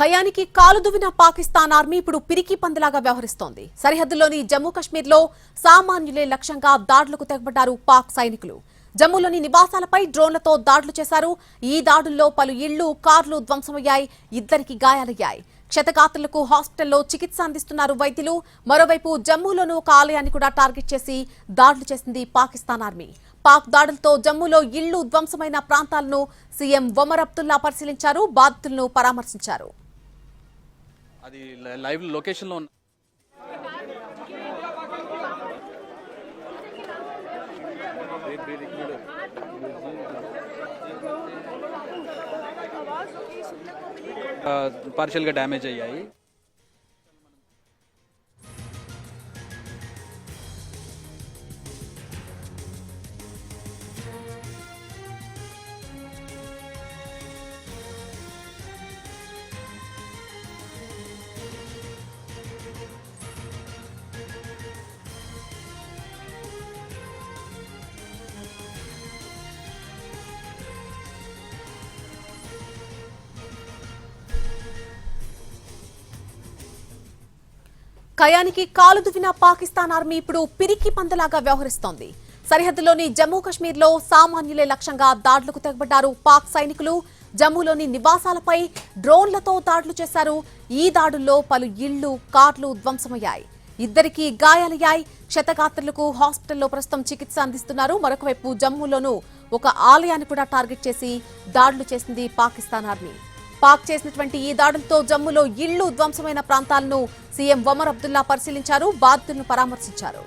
కయానికి కాలుదువిన Pakistan army ఇప్పుడు పిరికి పందిలాగా వ్యవహరిస్తోంది. సరిహద్దులోని జమ్మూ కశ్మీర్లో సామాన్యులే లక్ష్యంగా దాడులకు తెగబడ్డారు పాక్ సైనికులు. జమ్మూలోని నివాసాలపై డ్రోన్లతో దాడులు చేశారు. ఈ దాడుల్లో పలు ఇళ్లు, కార్లు ధ్వంసమయ్యాయి. ఇద్దరికి గాయాలయ్యాయి. క్షతగాత్రులకు హాస్పిటల్లో చికిత్స అందిస్తున్నారు వైద్యులు. మరోవైపు జమ్మూలోనూ ఒక ఆలయాన్ని కూడా టార్గెట్ చేసి దాడులు చేసింది పాకిస్తాన్ ఆర్మీ. పాక్ దాడులతో జమ్మూలో ఇళ్లు ధ్వంసమైన ప్రాంతాలను సీఎం ఒమర్ అబ్దుల్లా పరిశీలించారు. బాధితులను పరామర్శించారు. అది లైవ్ లొకేషన్ లో పార్షియల్ గా డ్యామేజ్ అయ్యాయి. కయానికి కాలుదువిన పాకిస్తాన్ ఆర్మీ ఇప్పుడు పిరికి పందలాగా వ్యవహరిస్తోంది. సరిహద్దులోని జమ్మూ కశ్మీర్లో సామాన్యులే లక్ష్యంగా దాడులకు తెగబడ్డారు పాక్ సైనికులు. జమ్మూలోని నివాసాలపై డ్రోన్లతో దాడులు చేశారు. ఈ దాడుల్లో పలు ఇళ్లు, కార్లు ధ్వంసమయ్యాయి. ఇద్దరికి గాయాలయ్యాయి. క్షతగాత్రులకు హాస్పిటల్లో ప్రస్తుతం చికిత్స అందిస్తున్నారు. మరొకవైపు జమ్మూలోనూ ఒక ఆలయాన్ని కూడా టార్గెట్ చేసి దాడులు చేసింది పాకిస్తాన్ ఆర్మీ. పాక్ చేసినటువంటి ఈ దాడులతో జమ్మూలో ఇళ్లు ధ్వంసమైన ప్రాంతాలను సీఎం ఒమర్ అబ్దుల్లా పరిశీలించారు. బాధితులను పరామర్శించారు.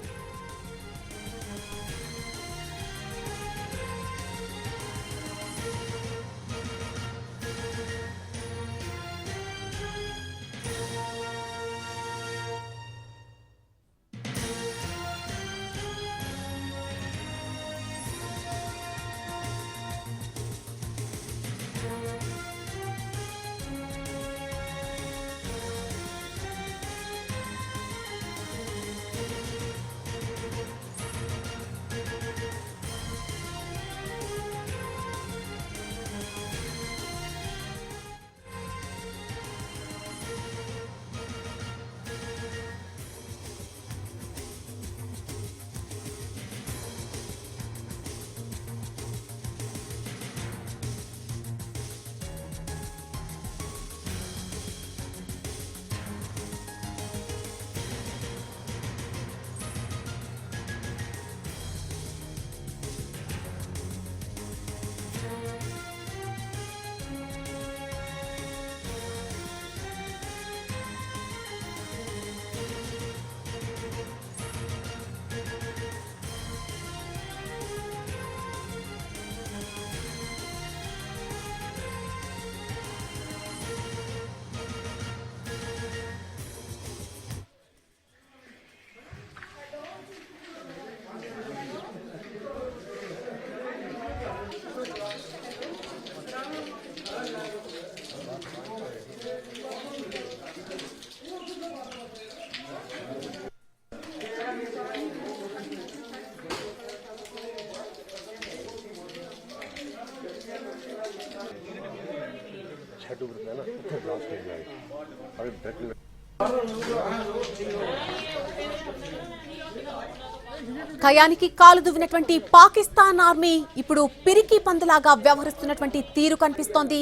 కయానికి కాలుదువినటువంటి పాకిస్తాన్ ఆర్మీ ఇప్పుడు పిరికి పందులాగా వ్యవహరిస్తున్నటువంటి తీరు కనిపిస్తోంది.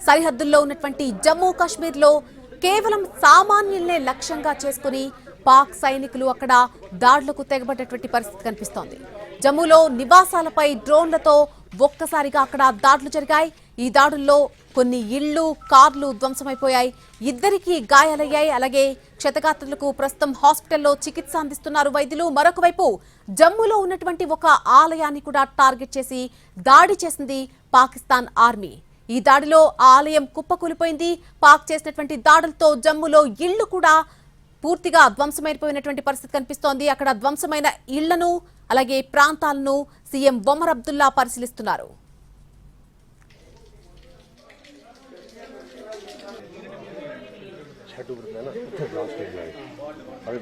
సరిహద్దుల్లో ఉన్నటువంటి జమ్మూ కాశ్మీర్లో కేవలం సామాన్యుల్నే లక్ష్యంగా చేసుకుని పాక్ సైనికులు అక్కడ దాడులకు తెగబడ్డటువంటి పరిస్థితి కనిపిస్తోంది. జమ్మూలో నివాసాలపై డ్రోన్లతో ఒక్కసారిగా అక్కడ దాడులు జరిగాయి. ఈ దాడుల్లో కొన్ని ఇళ్లు, కార్లు ధ్వంసమైపోయాయి. ఇద్దరికి గాయాలయ్యాయి. అలాగే క్షతగాత్రులకు ప్రస్తుతం హాస్పిటల్లో చికిత్స అందిస్తున్నారు వైద్యులు. మరొకవైపు జమ్మూలో ఉన్నటువంటి ఒక ఆలయాన్ని కూడా టార్గెట్ చేసి దాడి చేసింది పాకిస్తాన్ ఆర్మీ. ఈ దాడిలో ఆలయం కుప్పకూలిపోయింది. పాక్ చేసినటువంటి దాడులతో జమ్మూలో ఇళ్లు కూడా పూర్తిగా ధ్వంసమైపోయినటువంటి పరిస్థితి కనిపిస్తోంది. అక్కడ ధ్వంసమైన ఇళ్లను అలాగే ప్రాంతాలను సీఎం ఒమర్ అబ్దుల్లా పరిశీలిస్తున్నారు. छठ उम्र में ना ब्लास्ट हो गया है अभी